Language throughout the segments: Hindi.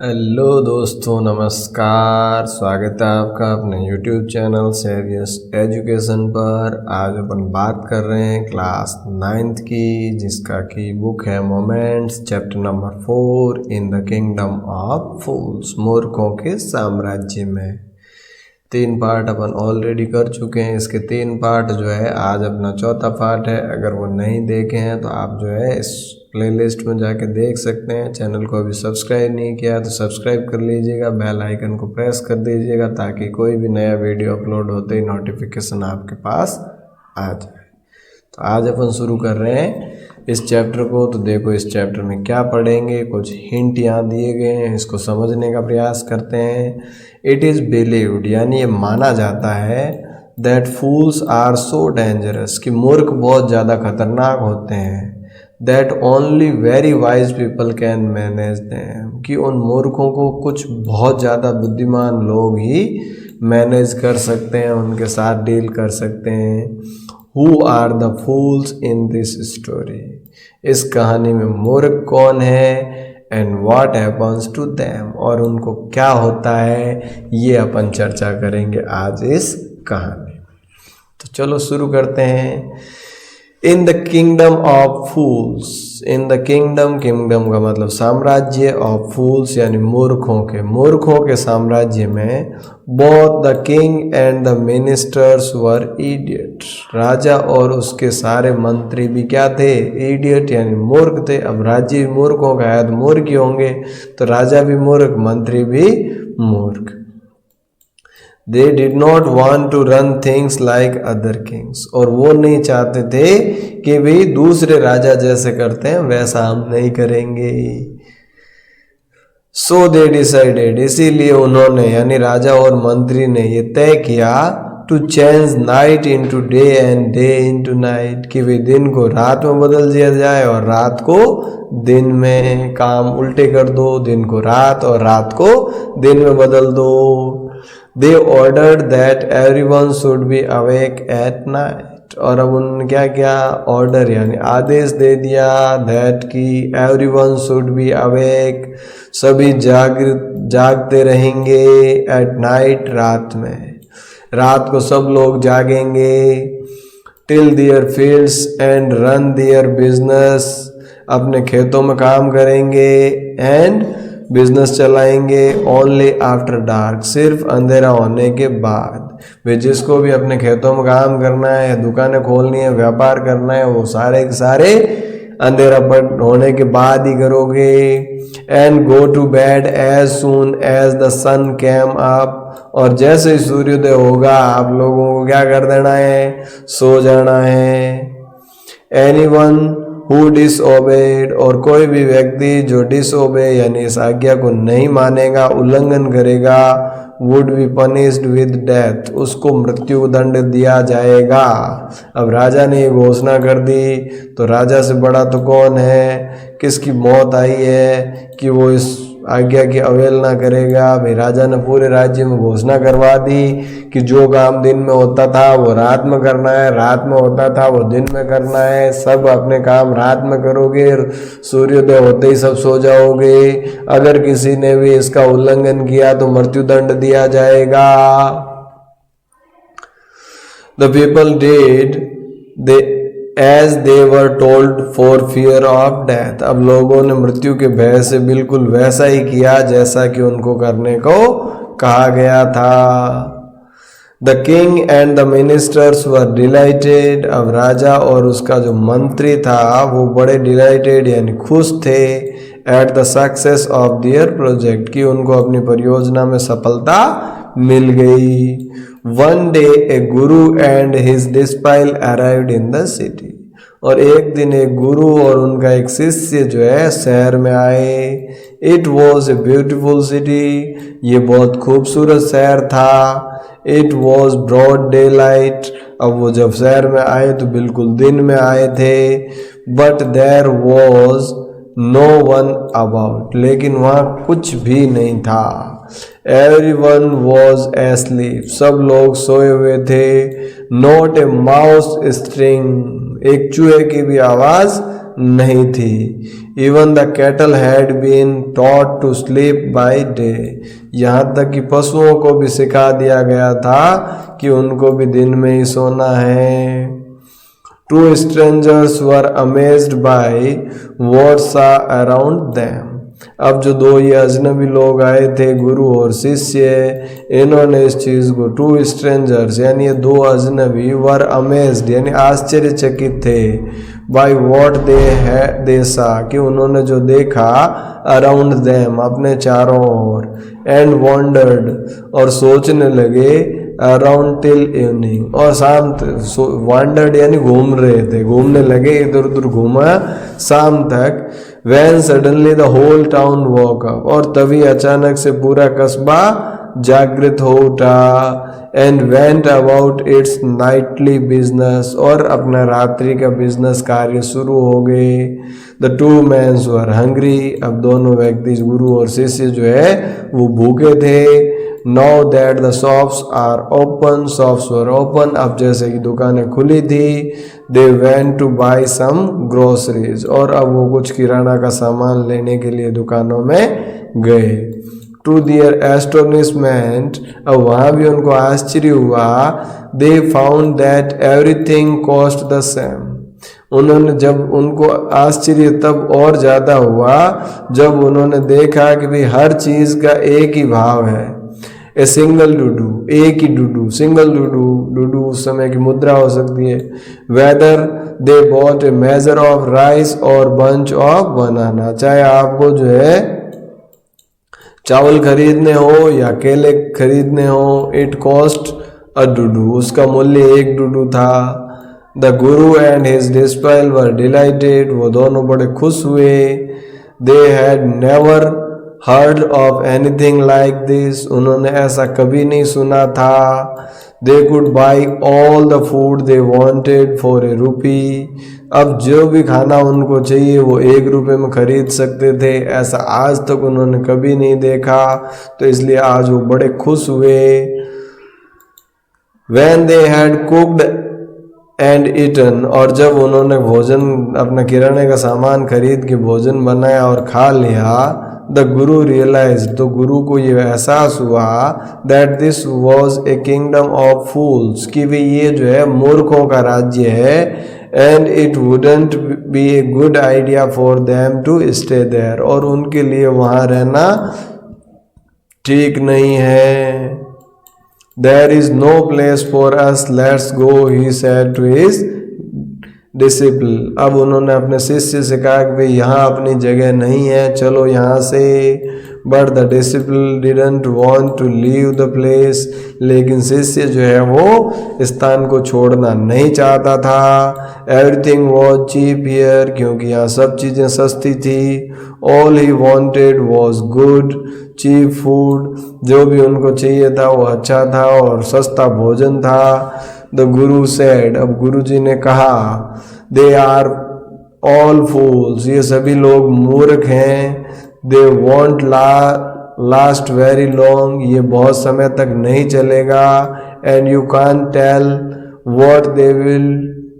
हेलो दोस्तों, नमस्कार। स्वागत है आपका अपने YouTube चैनल सेवियस एजुकेशन पर। आज अपन बात कर रहे हैं क्लास 9th की, जिसका की बुक है moments, chapter number 4 in the kingdom of fools, मूर्खों के साम्राज्य में। 3 पार्ट अपन ऑलरेडी कर चुके हैं। इसके 3 पार्ट जो है, आज अपना चौथा पार्ट है। अगर वो नहीं देखे हैं तो आप जो है इस प्लेलिस्ट में जाके देख सकते हैं। चैनल को अभी सब्सक्राइब नहीं किया तो सब्सक्राइब कर लीजिएगा, बेल आइकन को प्रेस कर दीजिएगा ताकि कोई भी नया वीडियो अपलोड होते ही नोटिफिकेशन आपके पास आ जाए। तो आज अपन शुरू कर रहे हैं इस चैप्टर को। तो देखो इस चैप्टर में क्या पढ़ेंगे, कुछ हिंट यहाँ दिए गए हैं, इसको समझने का प्रयास करते हैं। इट इज़ बिलीव्ड, यानी ये माना जाता है, that fools are so dangerous, कि मूर्ख बहुत ज़्यादा खतरनाक होते हैं। That only very wise people can manage them, कि उन मूर्खों को कुछ बहुत ज़्यादा बुद्धिमान लोग ही मैनेज कर सकते हैं, उनके साथ डील कर सकते हैं। Who are the fools in this story, इस कहानी में मूर्ख कौन है, and what happens to them, और उनको क्या होता है, ये अपन चर्चा करेंगे आज इस कहानी। तो चलो शुरू करते हैं। इन the kingdom of fools, in the kingdom, kingdom का मतलब साम्राज्य, ऑफ फूल्स यानी मूर्खों के साम्राज्य में both the king and the ministers were idiot, राजा और उसके सारे मंत्री भी क्या थे, इडियट यानी मूर्ख थे। अब राज्य मूर्खों का है तो मूर्ख ही होंगे, तो राजा भी मूर्ख, मंत्री भी मूर्ख। They did not want to run things like other kings, और वो नहीं चाहते थे कि भाई दूसरे राजा जैसे करते हैं वैसा हम नहीं करेंगे। So they decided, इसीलिए उन्होंने यानी राजा और मंत्री ने ये तय किया, to change night into day and day into night, कि वे दिन को रात में बदल दिया जाए और रात को दिन में। काम उल्टे कर दो, दिन को रात और रात को दिन में बदल दो। They ordered that everyone should be awake at night, और अब उन्होंने क्या क्या ऑर्डर यानी आदेश दे दिया, that कि everyone should be awake, सभी जागते रहेंगे, at night रात में, रात को सब लोग जागेंगे, till their fields and run their business, अपने खेतों में काम करेंगे, and बिजनेस चलाएंगे, ओनली आफ्टर डार्क, सिर्फ अंधेरा होने के बाद। वे जिसको भी अपने खेतों में काम करना है, दुकानें खोलनी है, व्यापार करना है, वो सारे के सारे अंधेरा होने के बाद ही करोगे। And go to bed as soon as the sun came up, और जैसे ही सूर्योदय होगा आप लोगों को क्या कर देना है, सो जाना है। एनीवन हु डिसओबेड, और कोई भी व्यक्ति जो डिसओबे यानी इस आज्ञा को नहीं मानेगा, उल्लंघन करेगा, would be punished with death, उसको मृत्यु दंड दिया जाएगा। अब राजा ने ये घोषणा कर दी, तो राजा से बड़ा तो कौन है, किसकी मौत आई है कि वो इस आज्ञा की अवहेलना करेगा। भाई राजा ने पूरे राज्य में घोषणा करवा दी कि जो काम दिन में होता था वो रात में करना है, रात में होता था वो दिन में करना है, सब अपने काम रात में करोगे, सूर्योदय होते ही सब सो जाओगे। अगर किसी ने भी इसका उल्लंघन किया तो मृत्युदंड दिया जाएगा। The people did as they were told for fear of death, अब लोगों ने मृत्यु के भय से बिल्कुल वैसा ही किया जैसा कि उनको करने को कहा गया था। The king and the ministers were delighted, अब राजा और उसका जो मंत्री था वो बड़े delighted यानी खुश थे, at the success of their project, कि उनको अपनी परियोजना में सफलता मिल गई। One day a guru and his disciple arrived in the city, और एक दिन एक गुरु और उनका एक शिष्य जो है शहर में आए। It was a beautiful city, ये बहुत खूबसूरत शहर था। It was broad daylight, अब वो जब शहर में आए तो बिल्कुल दिन में आए थे। But there was no one about, लेकिन वहाँ कुछ भी नहीं था। Everyone was asleep, सब लोग सोए हुए थे। Not a mouse stirring, एक चूहे की भी आवाज नहीं थी। Even the cattle had been taught to sleep by day, यहाँ तक कि पशुओं को भी सिखा दिया गया था कि उनको भी दिन में ही सोना है। Two strangers were amazed by what saw around them, अब जो दो ये अजनबी लोग आए थे गुरु और शिष्य, इन्होंने इस चीज को, टू स्ट्रेंजर्स यानी ये दो अजनबी, वर अमेज्ड यानी आश्चर्यचकित थे, बाय व्हाट दे सा कि उन्होंने जो देखा, अराउंड देम अपने चारों ओर, एंड वॉन्डर्ड और सोचने लगे, अराउंड टिल इवनिंग और शाम, वॉन्डर्ड यानी घूम रहे थे, घूमने लगे, इधर उधर घूमा शाम तक। When suddenly the whole town woke up, और तभी अचानक से पूरा कस्बा जागृत हो उठा, and went about its nightly business और अपना रात्रि का बिजनेस कार्य शुरू हो गए। The two men were hungry, अब दोनों व्यक्ति गुरु और शिष्य जो है वो भूखे थे। Now that the shops are open, shops were open, अब जैसे कि दुकानें खुली थी, they went to buy some groceries और अब वो कुछ किराना का सामान लेने के लिए दुकानों में गए। To their astonishment, अब वहाँ भी उनको आश्चर्य हुआ, they found that everything cost the same, उन्होंने जब उनको आश्चर्य तब और ज़्यादा हुआ जब उन्होंने देखा कि भाई हर चीज़ का एक ही भाव है। ए सिंगल डुडू, एक ही डुडू, सिंगल डुडू, डुडू उस समय की मुद्रा हो सकती है। Whether they bought A measure of rice और बंच ऑफ बनाना, चाहे आपको जो है चावल खरीदने हो या केले खरीदने हो, इट कॉस्ट अ डुडू, उसका मूल्य एक डुडू था। The Guru and his disciple were dilated, वो दोनों बड़े खुश हुए। They had never heard of anything like this, उन्होंने ऐसा कभी नहीं सुना था। They could by all the food they wanted for a रूपी, अब जो भी खाना उनको चाहिए वो 1 रुपये में खरीद सकते थे, ऐसा आज तक उन्होंने कभी नहीं देखा, तो इसलिए आज वो बड़े खुश हुए। When they had cooked and eaten, और जब उन्होंने भोजन अपना किराने का सामान खरीद के भोजन बनाया और खा लिया, द गुरु रियलाइज, तो गुरु को ये एहसास हुआ, that this was a kingdom of fools, कि भी ये जो है मूर्खों का राज्य है, and it wouldn't be a good idea for them to stay there, और उनके लिए वहाँ रहना ठीक नहीं है। There is no place for us, let's go, he said to his disciple, अब उन्होंने अपने शिष्य से कहा कि भाई यहाँ अपनी जगह नहीं है, चलो यहाँ से। But the disciple didn't want to leave the place, लेकिन शिष्य जो है वो स्थान को छोड़ना नहीं चाहता था। एवरीथिंग वाज चीप हियर, क्योंकि यहाँ सब चीज़ें सस्ती थी। All he wanted was good cheap food, जो भी उनको चाहिए था वो अच्छा था और सस्ता भोजन था। द गुरु सेड, अब गुरु जी ने कहा, दे आर ऑल फूल्स, ये सभी लोग मूर्ख हैं। They won't last very long, ये बहुत समय तक नहीं चलेगा। And you can't tell what they will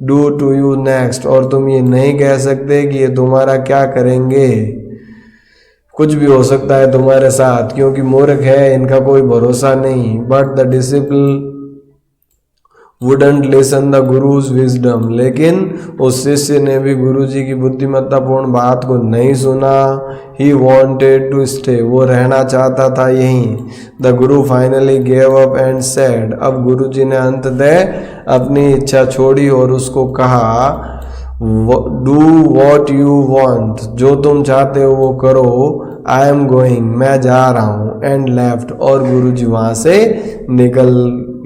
do to you next, और तुम ये नहीं कह सकते कि ये तुम्हारा क्या करेंगे, कुछ भी हो सकता है तुम्हारे साथ, क्योंकि मूर्ख है, इनका कोई भरोसा नहीं। But the disciple wouldn't listen the guru's wisdom, लेकिन उस शिष्य ने भी गुरु जी की बुद्धिमत्तापूर्ण बात को नहीं सुना। ही वॉन्टेड टू स्टे, वो रहना चाहता था यहीं। The Guru finally gave up and said, अब गुरु जी ने अंततः अपनी इच्छा छोड़ी और उसको कहा, डू वॉट यू वॉन्ट, जो तुम चाहते हो वो करो। आई एम गोइंग, मैं जा रहा हूँ। एंड लेफ्ट, और गुरु जी वहाँ से निकल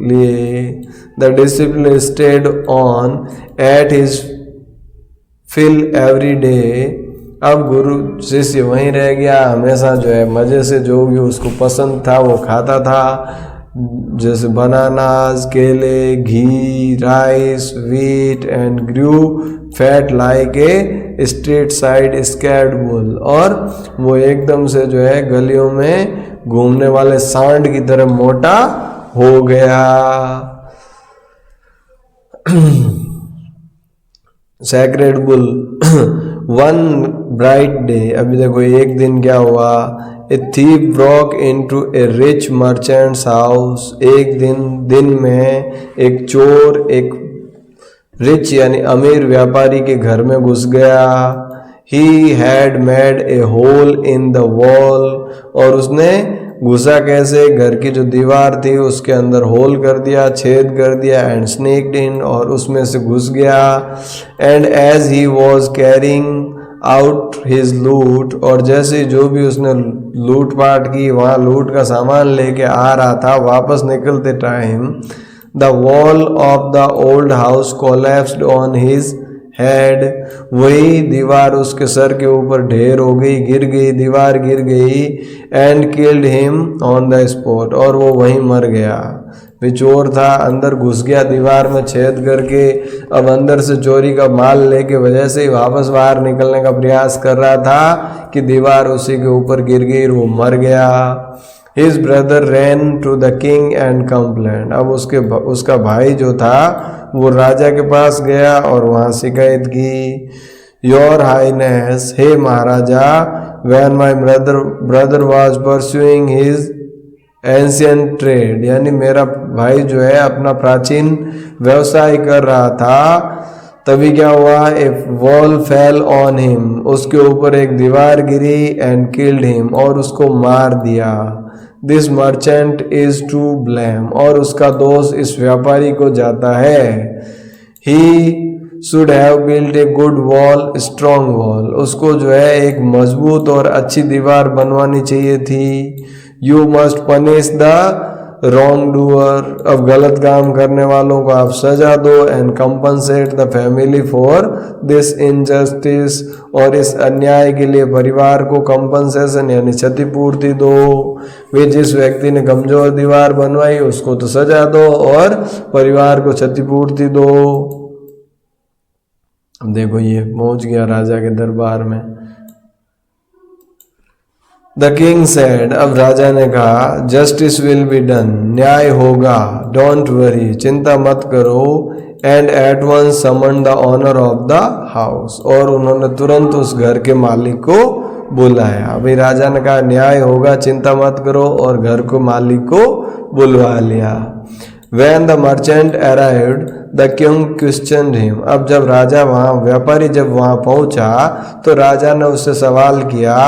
लिए। The disciple stayed on ate his fill every day, अब गुरु शिष्य वहीं रह गया, हमेशा जो है मज़े से जो भी उसको पसंद था वो खाता था, जैसे बनानास, केले, घी, rice, wheat and grew fat like a street side scared bull, और वो एकदम से जो है गलियों में घूमने वाले सांड की तरह मोटा हो गया। Sacred bull, one bright day, अभी देखो एक दिन क्या हुआ, ए थीव ब्रोक इनटू ए रिच मर्चेंट्स हाउस, एक दिन में एक चोर एक रिच यानी अमीर व्यापारी के घर में घुस गया। He had made a hole in the wall, और उसने घुसा कैसे, घर की जो दीवार थी उसके अंदर होल कर दिया, छेद कर दिया, एंड स्नेक्ड इन, और उसमें से घुस गया। And as he was carrying out his loot, और जैसे जो भी उसने लूटपाट की, वहाँ लूट का सामान लेके आ रहा था, वापस निकलते time the wall of the old house collapsed on his head, वही दीवार उसके सर के ऊपर ढेर हो गई, गिर गई, दीवार गिर गई। And killed him on the spot, और वो वहीं मर गया। वे चोर था, अंदर घुस गया दीवार में छेद करके, अब अंदर से चोरी का माल लेके वजह से ही वापस बाहर निकलने का प्रयास कर रहा था कि दीवार उसी के ऊपर गिर गई, वो मर गया। His brother ran to the king and complained, अब उसका भाई जो था वो राजा के पास गया और वहाँ शिकायत की। Your Highness, hey Maharaja, when my brother was pursuing his ancient trade, यानी मेरा भाई जो है अपना प्राचीन व्यवसाय कर रहा था, तभी क्या हुआ, ए वॉल फेल ऑन हिम, उसके ऊपर एक दीवार गिरी, एंड किल्ड हिम, और उसको मार दिया। This merchant is to blame, और उसका दोष इस व्यापारी को जाता है। He should have built a good wall, strong wall, उसको जो है एक मजबूत और अच्छी दीवार बनवानी चाहिए थी। You must punish the wrong doer, अब गलत काम करने वालों को आप सजा दो। And compensate the family for this injustice, और इस अन्याय के लिए परिवार को कंपनसेशन यानी क्षतिपूर्ति दो। वे जिस व्यक्ति ने कमजोर दीवार बनवाई उसको तो सजा दो और परिवार को क्षतिपूर्ति दो। अब देखो ये पहुंच गया राजा के दरबार में। द किंग सेड, अब राजा ने कहा, जस्टिस विल बी डन, न्याय होगा, डोंट वरी, चिंता मत करो। And at once summon the owner of the house, और उन्होंने तुरंत उस घर के मालिक को बुलाया। अभी राजा ने कहा न्याय होगा, चिंता मत करो, और घर को मालिक को बुलवा लिया। When the merchant arrived, the king questioned him, अब जब राजा वहाँ व्यापारी जब वहाँ पहुँचा तो राजा ने उससे सवाल किया,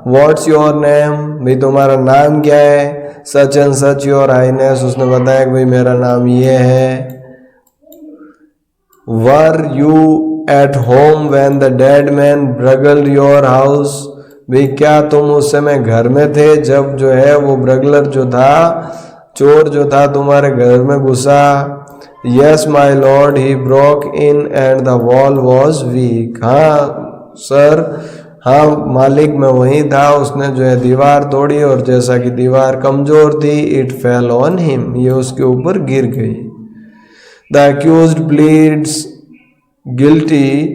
What's your name, भाई तुम्हारा नाम क्या है? Such and such your highness, उसने बताया कि भाई मेरा नाम ये है। Were you at home when the dead man burgled your house, भाई क्या तुम उस समय घर में थे जब जो है वो ब्रगलर जो था, चोर जो था तुम्हारे घर में घुसा? Yes my Lord, he broke in and the wall was weak, हाँ सर, हाँ मालिक मैं वहीं था, उसने जो है दीवार तोड़ी और जैसा कि दीवार कमजोर थी, इट फेल ऑन हिम, ये उसके ऊपर गिर गई। The accused pleads guilty,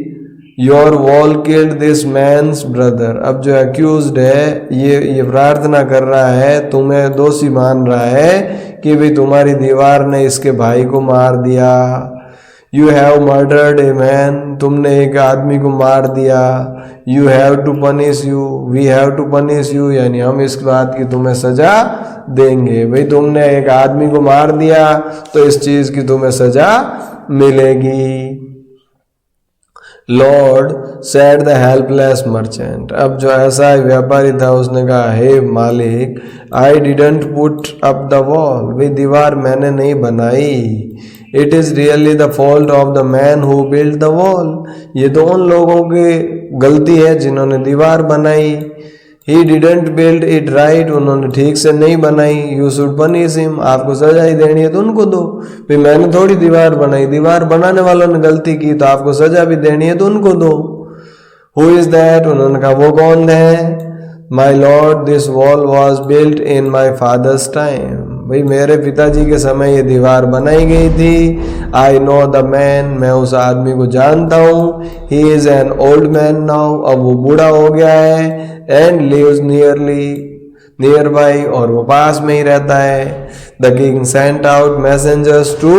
your wall killed this man's brother, अब जो अक्यूज्ड है ये प्रार्थना कर रहा है, तुम्हें दोषी मान रहा है कि भाई तुम्हारी दीवार ने इसके भाई को मार दिया। You have murdered a man, तुमने एक आदमी को मार दिया। You have to punish you, we have to punish you, यानी हम इस बात की तुम्हें सजा देंगे। भाई तुमने एक आदमी को मार दिया तो इस चीज की तुम्हें सजा मिलेगी। Lord said the helpless merchant, अब जो ऐसा व्यापारी था उसने कहा, हे मालिक, I didn't put up the wall, वे दीवार मैंने नहीं बनाई। It is really the fault of the man who build the wall, ये तो उन लोगों की गलती है जिन्होंने दीवार बनाई। He didn't build it right, उन्होंने ठीक से नहीं बनाई। यू शुड पनिश हिम, आपको सजा ही देनी है तो उनको दो। फिर मैंने थोड़ी दीवार बनाई, दीवार बनाने वालों ने गलती की तो आपको सजा भी देनी है तो उनको दो। हु इज दैट, उन्होंने कहा वो कौन है? My lord, this wall was built in my father's time, भाई मेरे पिताजी के समय ये दीवार बनाई गई थी। आई नो द मैन, मैं उस आदमी को जानता हूँ। He is an old man now, अब वो बूढ़ा हो गया है। एंड लिव्स नियर बाई, और वो पास में ही रहता है। The king sent out messengers to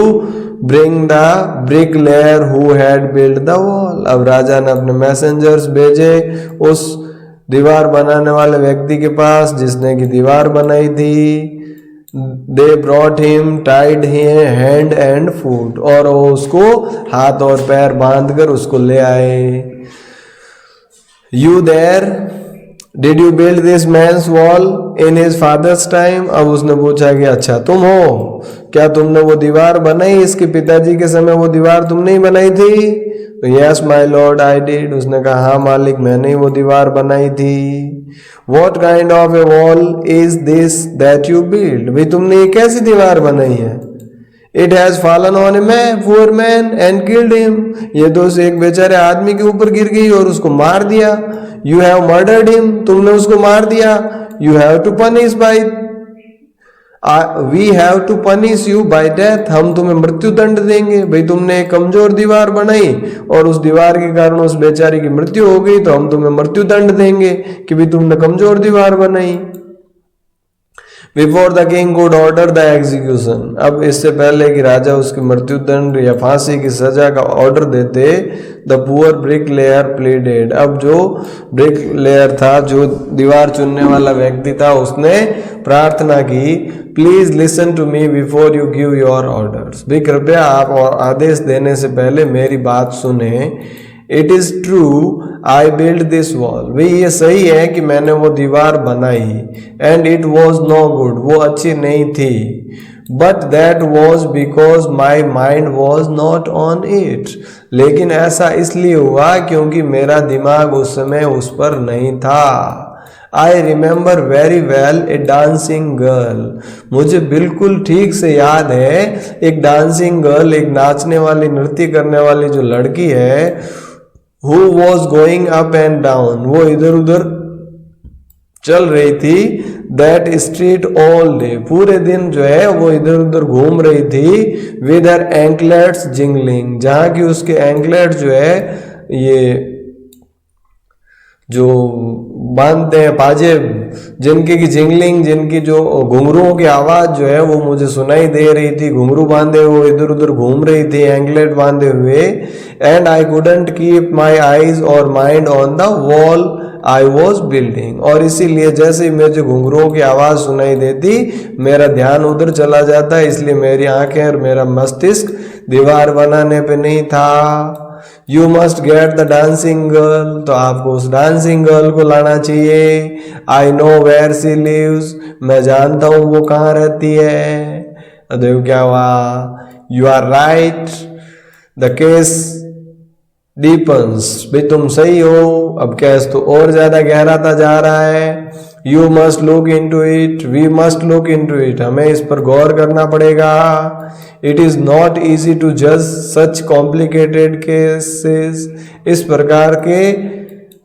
bring the bricklayer who had build the wall. अब राजा ने अपने मैसेंजर्स भेजे उस दीवार बनाने वाले व्यक्ति के पास जिसने की दीवार बनाई थी। They brought him tied hand and foot, और वो उसको हाथ और पैर बांधकर उसको ले आए। You there did you build this man's wall in his father's time. अब उसने पूछा कि अच्छा तुम हो, क्या तुमने वो दीवार बनाई, इसके पिताजी के समय वो दीवार तुमने ही बनाई थी। तो yes my Lord I did. उसने कहा हाँ मालिक मैंने ही वो दीवार बनाई थी। What kind of a wall is this that you build? भाई तुमने ये कैसी दीवार बनाई है। It has fallen on a man, poor man and killed him. ये तो एक बेचारे आदमी के ऊपर गिर गई और उसको मार दिया। You have murdered him. तुमने उसको मार दिया। You have to punish by We have to punish you by death. हम तुम्हें मृत्यु दंड देंगे। भाई तुमने एक कमजोर दीवार बनाई और उस दीवार के कारण उस बेचारी की मृत्यु हो गई, तो हम तुम्हें मृत्यु दंड देंगे कि भाई तुमने कमजोर दीवार बनाई। Before the king could order the execution. अब इससे पहले कि राजा उसकी मृत्यु दंड या फांसी की सजा का ऑर्डर देते, the poor brick layer pleaded. अब जो ब्रिक लेयर था, जो दीवार चुनने वाला व्यक्ति था, उसने प्रार्थना की please listen to me before you give your orders. भी कृपया आप और आदेश देने से पहले मेरी बात सुने। It is true I build this wall. भाई ये सही है कि मैंने वो दीवार बनाई। And it was no good, वो अच्छी नहीं थी। But that was because my mind was not on it. लेकिन ऐसा इसलिए हुआ क्योंकि मेरा दिमाग उस समय उस पर नहीं था। I remember very well A dancing girl. मुझे बिल्कुल ठीक से याद है एक डांसिंग गर्ल, एक नाचने वाली, नृत्य करने वाली जो लड़की है, Who was going up and down, वो इधर उधर चल रही थी। That street all day, पूरे दिन जो है वो इधर उधर घूम रही थी। With her anklets jingling, जहाँ की उसके एंकलेट जो है, ये जो बांधते हैं पाजेब, जिनकी की जिंगलिंग, जिनकी जो घुंघरुओं की आवाज जो है वो मुझे सुनाई दे रही थी। घुंघरू बांधे हुए इधर उधर घूम रही थी, एंकलेट बांधे हुए। And I couldn't keep my eyes और mind on the wall I was building. और इसीलिए जैसे ही मुझे घुंघरुओं की आवाज सुनाई देती, मेरा ध्यान उधर चला जाता, इसलिए मेरी आंखें और मेरा मस्तिष्क दीवार बनाने पे नहीं था। You must get the dancing girl, तो आपको उस डांसिंग गर्ल को लाना चाहिए। I know where she lives, मैं जानता हूं वो कहाँ रहती है। देखो क्या हुआ, you are right the case deepens. भाई तुम सही हो, अब केस तो और ज्यादा गहराता जा रहा है। You must look into it, we must look into it, हमें इस पर गौर करना पड़ेगा। It is not easy to जज सच कॉम्प्लिकेटेड केसेस, इस प्रकार के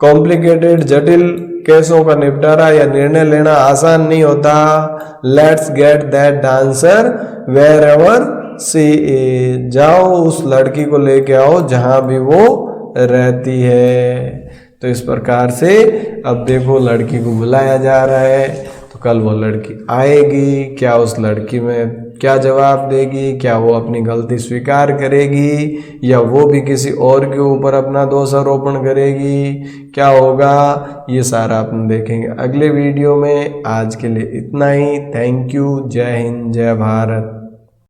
कॉम्प्लिकेटेड जटिल केसों का निपटारा या निर्णय लेना आसान नहीं होता। Let's get that dancer wherever she is, जाओ उस लड़की को लेके आओ जहां भी वो रहती है। तो इस प्रकार से अब देखो लड़की को बुलाया जा रहा है, तो कल वो लड़की आएगी, क्या उस लड़की में क्या जवाब देगी, क्या वो अपनी गलती स्वीकार करेगी या वो भी किसी और के ऊपर अपना दोषारोपण करेगी, क्या होगा, ये सारा अपन देखेंगे अगले वीडियो में। आज के लिए इतना ही। Thank you. जय हिंद, जय भारत।